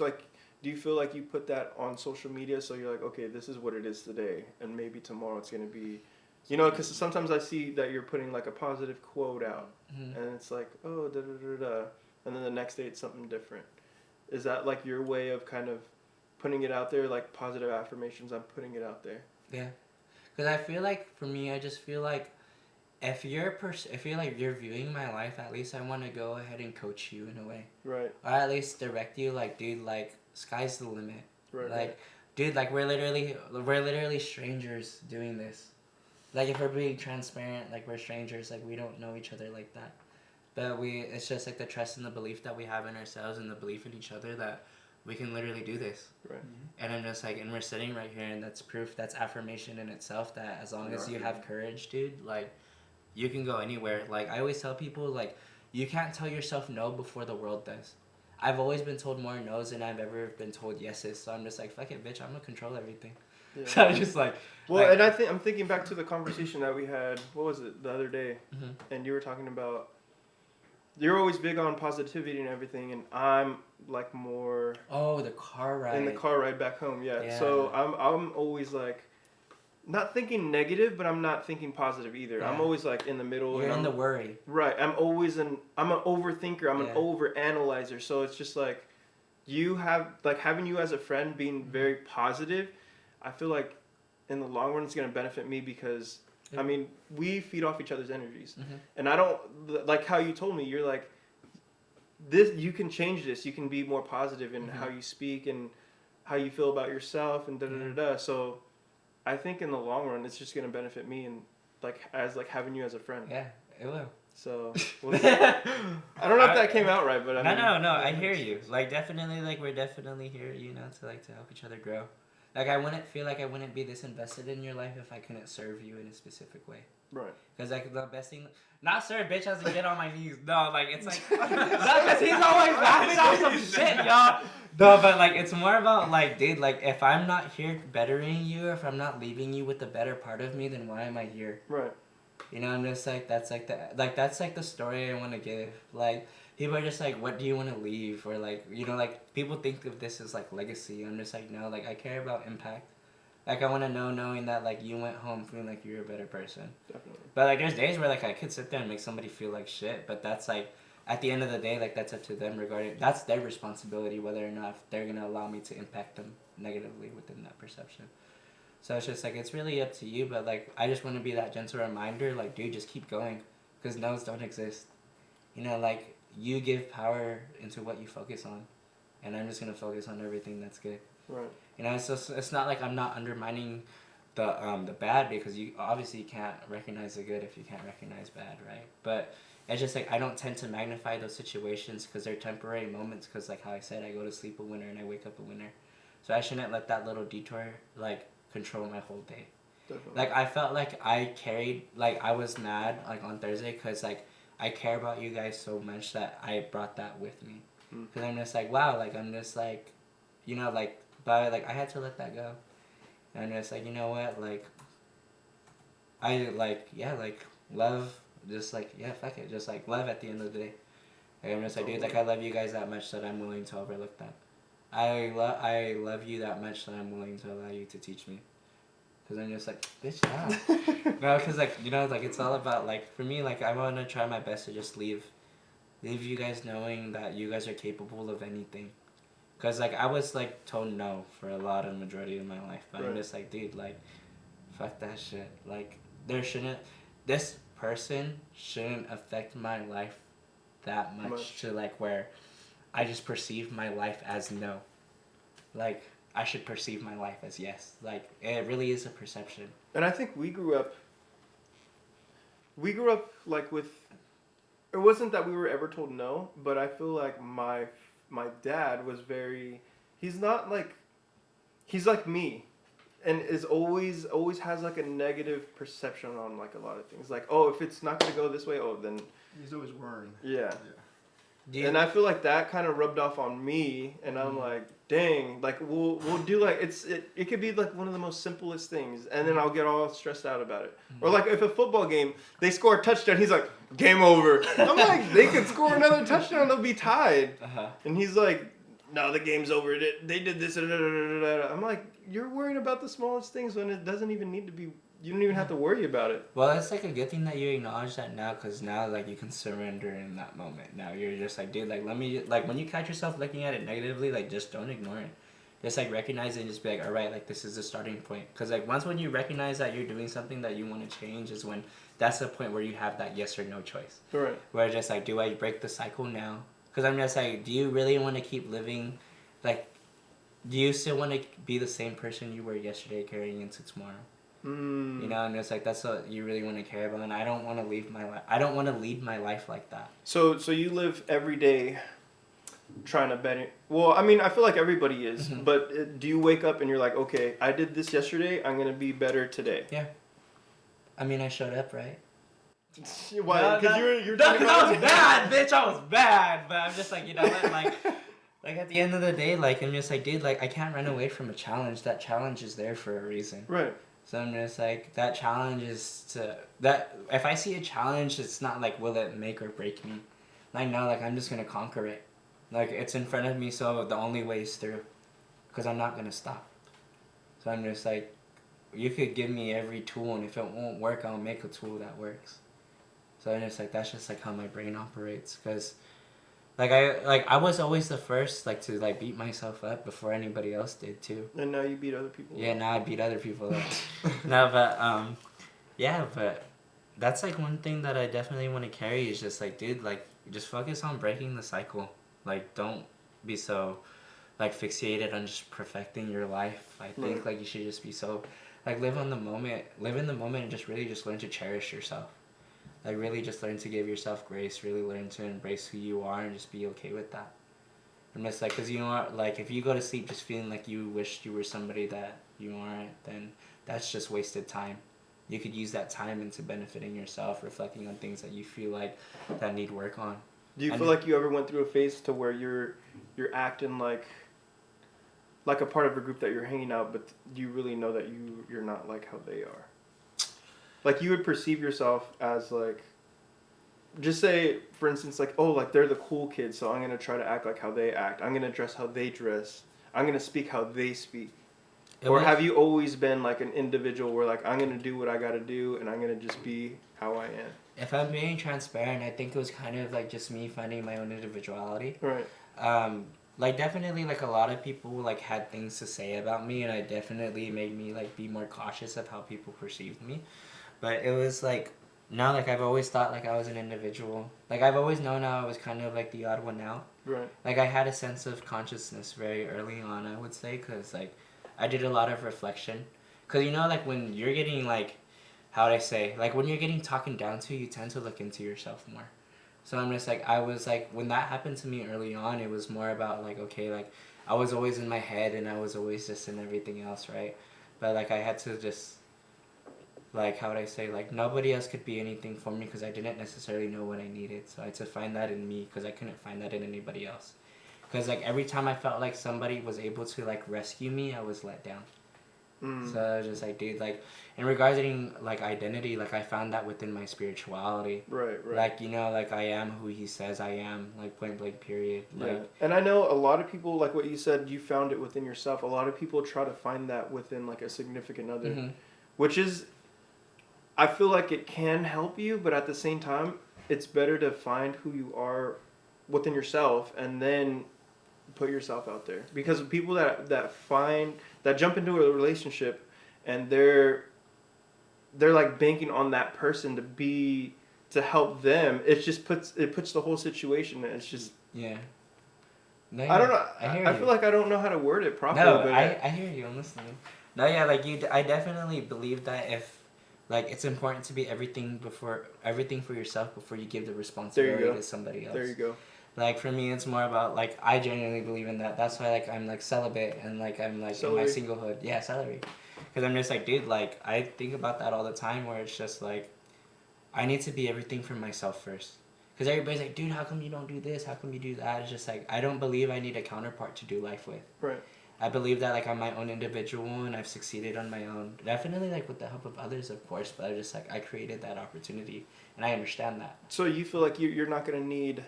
feel like you put that on social media so you're like, okay, this is what it is today, and maybe tomorrow it's gonna be, because sometimes I see that you're putting like a positive quote out, Mhm. and it's like, oh, da da da da, and then the next day it's something different. Is that like your way of kind of putting it out there, like positive affirmations? I'm putting it out there. Yeah, because I feel like for me I just feel like if you're like you're viewing my life, at least I want to go ahead and coach you in a way, Right. or at least direct you like dude like sky's the limit. Right. Like, dude, like we're literally strangers doing this. Like, if we're being transparent, like we're strangers, like we don't know each other like that. But it's just like the trust and the belief that we have in ourselves and the belief in each other that we can literally do this. Right. And I'm just like, and we're sitting right here, and that's proof, that's affirmation in itself that as long as you have courage, dude, like you can go anywhere. Like I always tell people, like you can't tell yourself no before the world does. I've always been told more no's than I've ever been told yeses. So I'm just like, fuck it, bitch. I'm gonna control everything. Yeah. So I'm just like, well, and I'm thinking back to the conversation that we had. What was it the other day? Mhm. And you were talking about you're always big on positivity and everything, and I'm like more oh, the car ride. in the car ride back home. Yeah. Yeah. So I'm always like not thinking negative, but I'm not thinking positive either. Yeah. I'm always like in the middle. You're and in the worry. Right. I'm an overthinker. I'm an Yeah. over analyzer. So it's just like having you as a friend being very positive, I feel like in the long run it's going to benefit me because Yeah. I mean, we feed off each other's energies. Mhm. And I don't like how you told me, you're like this you can change this. You can be more positive in Mhm. how you speak and how you feel about yourself and da da da da. So I think in the long run it's just going to benefit me and as having you as a friend. Yeah, it will. So I don't know if that came out right, but I mean, No, I hear you. Like definitely, like we're definitely here, to help each other grow. Like I wouldn't feel like I wouldn't be this invested in your life if I couldn't serve you in a specific way. Right. Because like the best thing, not serve, bitch, has to get on my knees. No, like it's like, because he's always laughing off some shit, y'all. No, but like it's more about like, dude, like if I'm not here bettering you, if I'm not leaving you with the better part of me, then why am I here? Right. I'm just like that's like the story I want to give. Like people are just like, what do you want to leave? Or like like people think of this as like legacy. I'm just like, no, like I care about impact. Like I want to know knowing that like you went home feeling like you're a better person. Definitely. But like there's days where like I could sit there and make somebody feel like shit, but that's like at the end of the day, like that's up to them regarding that's their responsibility whether or not they're gonna allow me to impact them negatively within that perception. So it's just like it's really up to you, but like I just want to be that gentle reminder, like dude, just keep going, because no's don't exist. Like you give power into what you focus on, and I'm just gonna focus on everything that's good. Right. So it's not like I'm not undermining the bad, because you obviously can't recognize the good if you can't recognize bad, right? But it's just like I don't tend to magnify those situations because they're temporary moments. Because like how I said, I go to sleep a winner and I wake up a winner, so I shouldn't let that little detour like control my whole day. Definitely. Like I felt like I carried, like I was mad like on Thursday because like I care about you guys so much that I brought that with me. Because I'm just like, wow, like I'm just like, but like I had to let that go. And I'm just like, you know what, like I like, yeah, like love, just like, yeah, fuck it, just like love at the end of the day. Like, I'm just like, dude, like I love you guys that much that I'm willing to overlook that. I love you that much that I'm willing to allow you to teach me. Because I'm just like, bitch, nah. No, because like, like it's all about like, for me, like I want to try my best to just leave you guys knowing that you guys are capable of anything. Because like I was like told no for a lot of majority of my life. But I'm just like, dude, like, fuck that shit. Like this person shouldn't affect my life that much to like where I just perceive my life as no. Like, I should perceive my life as yes. Like, it really is a perception. And I think we grew up like with, it wasn't that we were ever told no, but I feel like my dad was he's like me. and is always has like a negative perception on like a lot of things. Like, oh, if it's not gonna go this way, oh then. He's always worrying. Yeah. Yeah. And I feel like that kind of rubbed off on me, and I'm like, dang, like we'll do like it could be like one of the most simplest things, and then I'll get all stressed out about it. Or like if a football game they score a touchdown, he's like, game over. I'm like, they could score another touchdown, they'll be tied, and he's like, no, the game's over. They did this. I'm like, you're worrying about the smallest things when it doesn't even need to be. You don't even have to worry about it. Well, it's like a good thing that you acknowledge that now, because now like you can surrender in that moment. Now you're just like, dude, like let me like when you catch yourself looking at it negatively, like just don't ignore it. Just like recognize it and just be like, all right, like this is the starting point. Because like once when you recognize that you're doing something that you want to change is when that's the point where you have that yes or no choice. Right. Where just like, do I break the cycle now? Because I'm just like, do you really want to keep living, like, do you still want to be the same person you were yesterday carrying into tomorrow? You know, and it's like that's what you really want to care about, and I don't want to leave my life. I don't want to lead my life like that. So you live every day trying to better. Well, I mean, I feel like everybody is, but do you wake up and you're like, okay, I did this yesterday, I'm gonna be better today? Yeah. I mean, I showed up, right? Why? Because you're No, talking I was about bad, bitch. I was bad, but I'm just like, you know what, like at the end of the day, like I'm just like, dude, like I can't run away from a challenge. That challenge is there for a reason. Right. So I'm just like, that challenge is that if I see a challenge, it's not like, will it make or break me? Like, no, like, I'm just going to conquer it. Like, it's in front of me, so the only way is through. Because I'm not going to stop. So I'm just like, you could give me every tool, and if it won't work, I'll make a tool that works. So I'm just like, that's just like how my brain operates. Because I was always the first like to like beat myself up before anybody else did too. And now you beat other people. Yeah, now I beat other people up. No, but yeah, but that's like one thing that I definitely want to carry is just like, dude, like just focus on breaking the cycle. Like don't be so like fixated on just perfecting your life. I think like you should just be so like live in the moment and just really just learn to cherish yourself. Like, really just learn to give yourself grace, really learn to embrace who you are and just be okay with that. I'm just like, because you know, like, if you go to sleep just feeling like you wished you were somebody that you aren't, then that's just wasted time. You could use that time into benefiting yourself, reflecting on things that you feel like that need work on. Do you feel like you ever went through a phase to where you're acting like a part of a group that you're hanging out, but you really know that you're not like how they are? Like, you would perceive yourself as, like, just say, for instance, like, oh, like, they're the cool kids, so I'm going to try to act like how they act. I'm going to dress how they dress. I'm going to speak how they speak. Or have you always been, like, an individual where, like, I'm going to do what I got to do, and I'm going to just be how I am? If I'm being transparent, I think it was kind of, like, just me finding my own individuality. Right. Like, definitely, like, a lot of people, like, had things to say about me, and it definitely made me, like, be more cautious of how people perceived me. But it was like, now like I've always thought like I was an individual. Like I've always known I was kind of like the odd one out. Right. Like I had a sense of consciousness very early on, I would say, because like I did a lot of reflection. Because you know, like when you're getting like, how would I say, like when you're getting talked down to, you tend to look into yourself more. So I'm just like, I was like, when that happened to me early on, it was more about like, okay, like I was always in my head and I was always just in everything else, right? But like I had to just, like, how would I say, like, nobody else could be anything for me because I didn't necessarily know what I needed. So I had to find that in me because I couldn't find that in anybody else. Because, like, every time I felt like somebody was able to, like, rescue me, I was let down. So I was just like, dude, like, in regarding, like, identity, like, I found that within my spirituality. Right. Like, you know, like, I am who he says I am, like, point blank, period. Like, yeah. And I know a lot of people, like what you said, you found it within yourself. A lot of people try to find that within, like, a significant other, which is... I feel like it can help you, but at the same time, it's better to find who you are within yourself and then put yourself out there. Because people that jump into a relationship and they're like banking on that person to help them, it just puts the whole situation, and it's just No, I don't know. I feel like I don't know how to word it properly. No, but I hear you. I'm listening. No, yeah, like I definitely believe that if. Like, it's important to be everything for yourself before you give the responsibility to somebody else. There you go. Like, for me, it's more about, like, I genuinely believe in that. That's why, like, I'm, like, celibate and, like, I'm, like, in my singlehood. Yeah, celery. Because I'm just like, dude, like, I think about that all the time where it's just like, I need to be everything for myself first. Because everybody's like, dude, how come you don't do this? How come you do that? It's just like, I don't believe I need a counterpart to do life with. Right. I believe that, like, I'm my own individual and I've succeeded on my own. Definitely, like, with the help of others, of course, but I just, like, I created that opportunity and I understand that. So you feel like you're not going to need,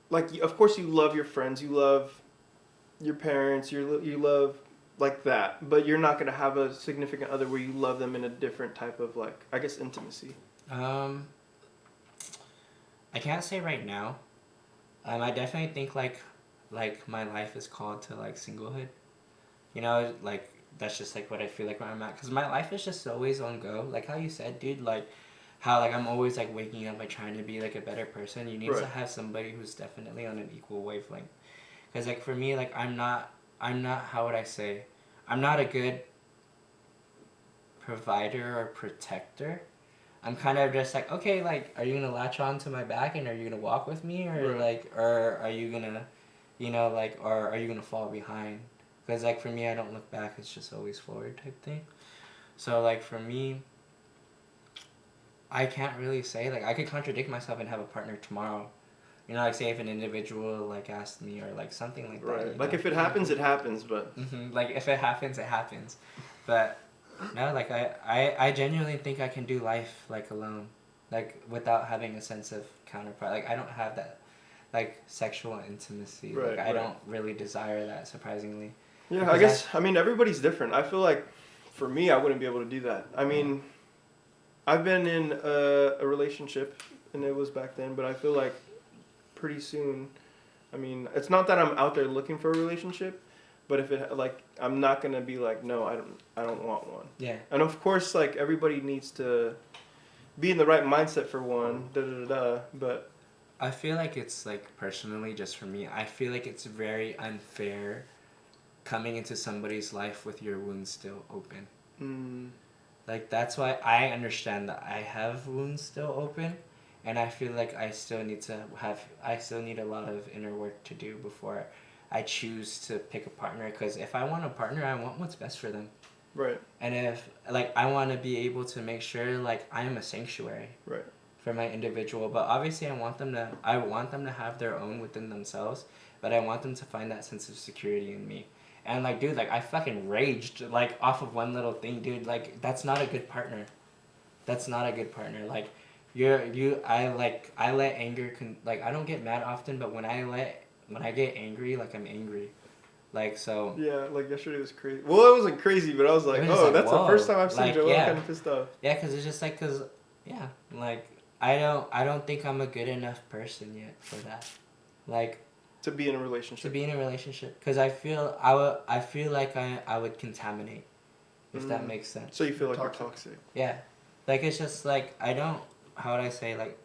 like, of course you love your friends, you love your parents, you love like that, but you're not going to have a significant other where you love them in a different type of, like, I guess, intimacy. I can't say right now. I definitely think like my life is called to like singlehood. You know, like that's just like what I feel like where I'm at. Cause my life is just always on go. Like how you said, dude. Like how like I'm always like waking up, like trying to be like a better person. You need to have somebody who's definitely on an equal wavelength. Cause like for me, like I'm not. How would I say? I'm not a good provider or protector. I'm kind of just like, okay, like, are you gonna latch on to my back and are you gonna walk with me, or like, or are you gonna, you know, like, or are you gonna fall behind? Because like for me, I don't look back; it's just always forward type thing. So like for me, I can't really say like I could contradict myself and have a partner tomorrow. You know, like say if an individual like asked me or like something like that. Right. Like if it happens, it happens. But like if it happens, it happens. But no, like I genuinely think I can do life like alone, like without having a sense of counterpart. Like I don't have that, like sexual intimacy. Like I don't really desire that. Surprisingly. Yeah, because I guess I mean everybody's different. I feel like, for me, I wouldn't be able to do that. I mean, I've been in a relationship, and it was back then, but I feel like pretty soon. I mean, it's not that I'm out there looking for a relationship. But if it like, I'm not gonna be like, no, I don't want one. Yeah. And of course, like everybody needs to be in the right mindset for one. But I feel like it's like personally, just for me, I feel like it's very unfair coming into somebody's life with your wounds still open. Like that's why I understand that I have wounds still open, and I feel like I still need a lot of inner work to do before I choose to pick a partner. Because if I want a partner, I want what's best for them. Right. And if like I want to be able to make sure like I am a sanctuary. Right. For my individual, but obviously I want them to have their own within themselves, but I want them to find that sense of security in me. And like, dude, like I fucking raged like off of one little thing, dude. Like that's not a good partner. That's not a good partner. Like I let anger like I don't get mad often, but when I get angry, like I'm angry. Like so. Yeah, like yesterday was crazy. Well, it wasn't crazy, but I was like, oh, that's the first time I've seen Joel kind of pissed off. Yeah, because it's just like, like I don't think I'm a good enough person yet for that. Like. To be in a relationship. Because I feel like I would contaminate, if that makes sense. So you feel like you're toxic. Yeah, like it's just like I don't. How would I say like,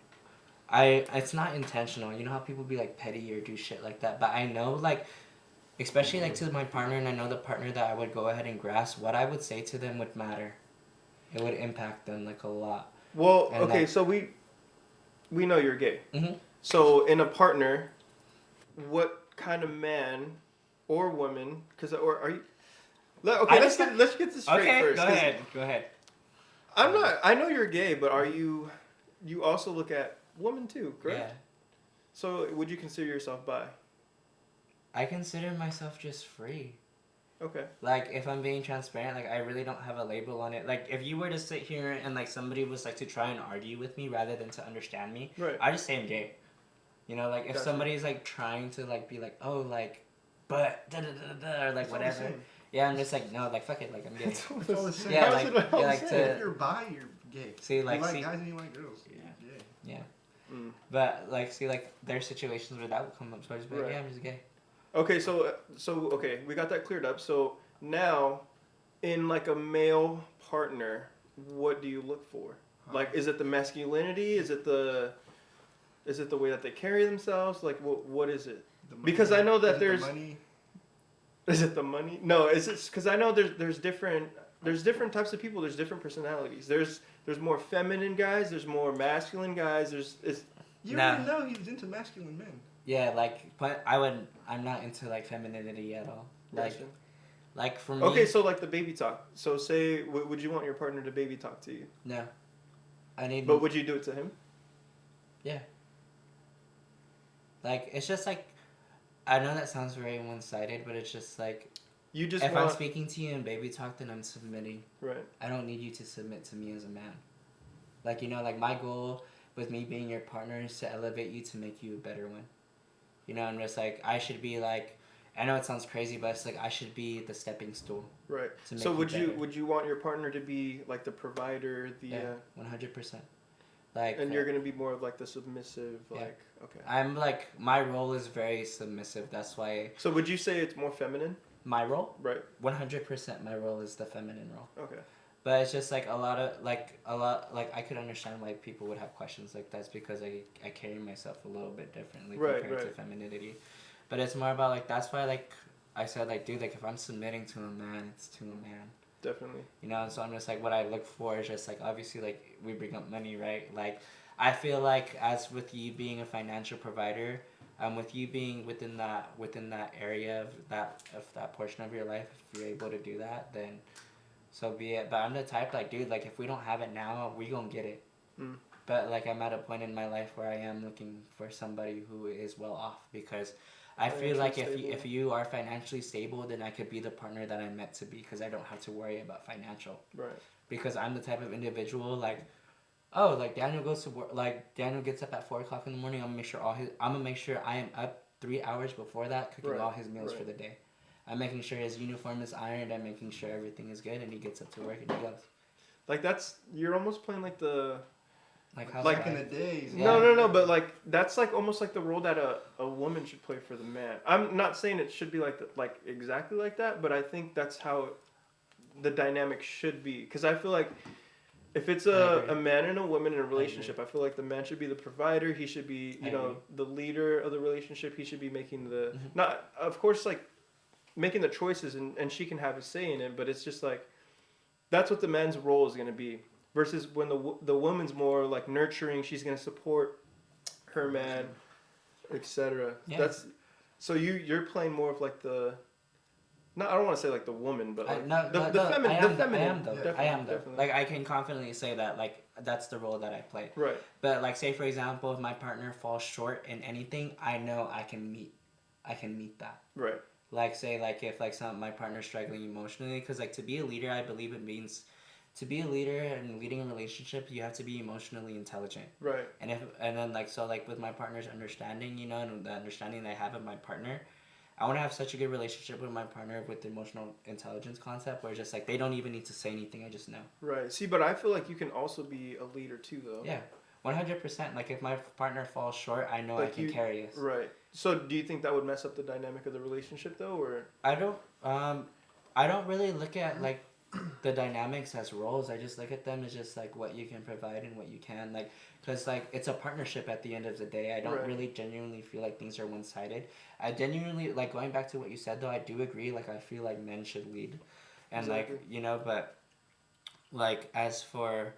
it's not intentional. You know how people be like petty or do shit like that. But I know like, especially like to my partner, and I know the partner that I would go ahead and grasp. What I would say to them would matter. It would impact them like a lot. Well, and okay, so we know you're gay. Mm-hmm. So in a partner, what kind of man or woman? Or are you? Okay, let's get this straight first. Okay, go ahead. I'm not. I know you're gay, but are you? You also look at women too, correct? Yeah. So would you consider yourself bi? I consider myself just free. Okay. Like, if I'm being transparent, like, I really don't have a label on it. Like, if you were to sit here and, like, somebody was, like, to try and argue with me rather than to understand me, I just say I'm gay. You know, like, if somebody's, like, trying to, like, be like, oh, like, but, da-da-da-da, or, like, whatever. Yeah, I'm just like, no, like, fuck it, like, I'm gay. It's all the same. Yeah, like, if you're bi, you're gay. See, like, you like guys and you like girls. Yeah. But, like, see, like, there's situations where that would come up, so I just be like, yeah, I'm just gay. Okay, so okay, we got that cleared up. So now, in like a male partner, what do you look for? Like, is it the masculinity? Is it the way that they carry themselves? Like, what is it? Because I know that there's. Money? Is it the money? No, it's because I know there's different types of people. There's different personalities. There's more feminine guys. There's more masculine guys. You already know he's into masculine men. Yeah, like, but I'm not into, like, femininity at all. Like, Like for me. Okay, so like the baby talk. So say, would you want your partner to baby talk to you? No. I need. But would you do it to him? Yeah. Like it's just like, I know that sounds very one-sided, but it's just like, You just if want... I'm speaking to you in baby talk, then I'm submitting. Right. I don't need you to submit to me as a man. Like, you know, like my goal with me being your partner is to elevate you to make you a better one. You know, and just like, I should be like, I know it sounds crazy, but it's like I should be the stepping stool. Right. To make So you would you want your partner to be like the provider, the... Yeah, 100%. Like, and you're gonna be more of like the submissive, like, okay. I'm like, my role is very submissive. That's why. So would you say it's more feminine? My role? Right. 100% my role is the feminine role. Okay. But it's just like I could understand why people would have questions like that's because I carry myself a little bit differently compared to femininity. But it's more about like, that's why like I said like, dude, like if I'm submitting to a man, it's to a man. Definitely. You know, so I'm just like, what I look for is just like, obviously like we bring up money, right? Like I feel like as with you being a financial provider, with you being within that area of that portion of your life, if you're able to do that, then so be it. But I'm the type like, dude, like if we don't have it now, we gonna get it. Mm. But like I'm at a point in my life where I am looking for somebody who is well off, because I feel like if you are financially stable, then I could be the partner that I'm meant to be, because I don't have to worry about financial. Right. Because I'm the type of individual like, oh, like Daniel goes to work, like Daniel gets up at 4:00 in the morning. I'm gonna make sure I am up 3 hours before that cooking all his meals for the day. I'm making sure his uniform is ironed. I'm making sure everything is good, and he gets up to work and he goes. Like you're almost playing like the. Like how back in the days. Yeah. No, but like that's like almost like the role that a woman should play for the man. I'm not saying it should be like exactly like that, but I think that's how the dynamic should be. Because I feel like if it's a man and a woman in a relationship, I feel like the man should be the provider. He should be, the leader of the relationship. He should be making the not, of course, like making the choices, and she can have a say in it. But it's just like that's what the man's role is going to be. Versus when the woman's more like nurturing, she's gonna support her man, etc. Yeah. That's so you're playing more of like the. I don't want to say like the woman, but like the feminine. I am though. Like I can confidently say that like that's the role that I play. Right. But like say for example, if my partner falls short in anything, I know I can meet that. Right. Like say like if like my partner's struggling emotionally, because like to be a leader, I believe it means. To be a leader and leading a relationship, you have to be emotionally intelligent. Right. And then like so like with my partner's understanding, and the understanding that I have of my partner, I want to have such a good relationship with my partner with the emotional intelligence concept, where it's just like they don't even need to say anything, I just know. Right. See, but I feel like you can also be a leader too, though. Yeah, 100%. Like if my partner falls short, I know like I can carry us. Right. So do you think that would mess up the dynamic of the relationship though, or? I don't really look at like the dynamics as roles. I just look at them as just like what you can provide and what you can, like, because like it's a partnership at the end of the day. I don't really genuinely feel like things are one-sided. I genuinely, like, going back to what you said though, I do agree, like I feel like men should lead, and like but like as for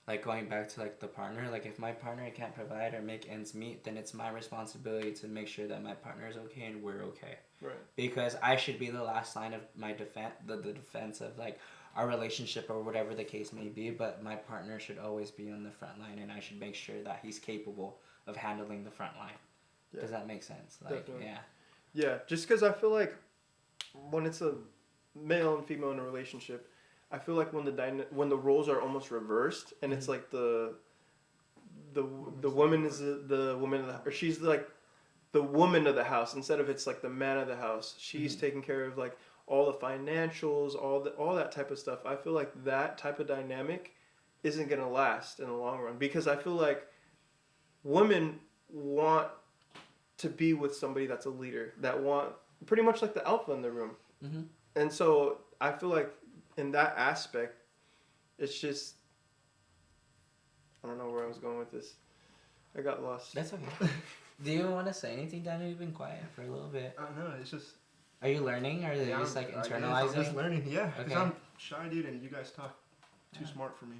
like going back to like the partner, like if my partner can't provide or make ends meet, then it's my responsibility to make sure that my partner is okay and we're okay. Right. Because I should be the last line of my defense, the defense of like our relationship or whatever the case may be. But my partner should always be on the front line, and I should make sure that he's capable of handling the front line. Yeah. Does that make sense? Like, definitely. Yeah. Yeah, just because I feel like when it's a male and female in a relationship, I feel like when the roles are almost reversed, and it's like the woman is the woman of the, or she's like the woman of the house instead of it's like the man of the house. She's taking care of like all the financials, all that type of stuff. I feel like that type of dynamic isn't gonna last in the long run, because I feel like women want to be with somebody that's a leader, that want pretty much like the alpha in the room. Mm-hmm. And so I feel like in that aspect, it's just, I don't know where I was going with this. I got lost. That's okay. Do you want to say anything, Daniel? You've been quiet for a little bit. No, it's just... Are you learning, or are you just like internalizing? I'm just learning, yeah. Because okay. I'm shy, dude, and you guys talk too smart for me.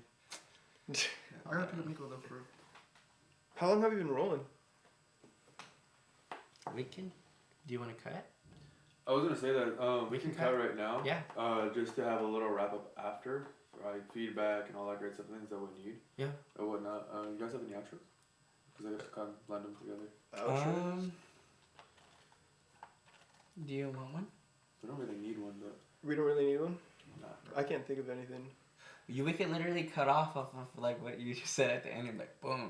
I gotta pick up Nico, though, for... How long have you been rolling? Do you want to cut? I was gonna say that we can cut right now. Yeah. Just to have a little wrap up after, like feedback and all that great stuff, things that we need. Yeah. Or whatnot. You guys have any outros? Because I have to kind of blend them together. Outros? Do you want one? We don't really need one, but. We don't really need one? Nah. I can't think of anything. We could literally cut off of like what you just said at the end and like boom.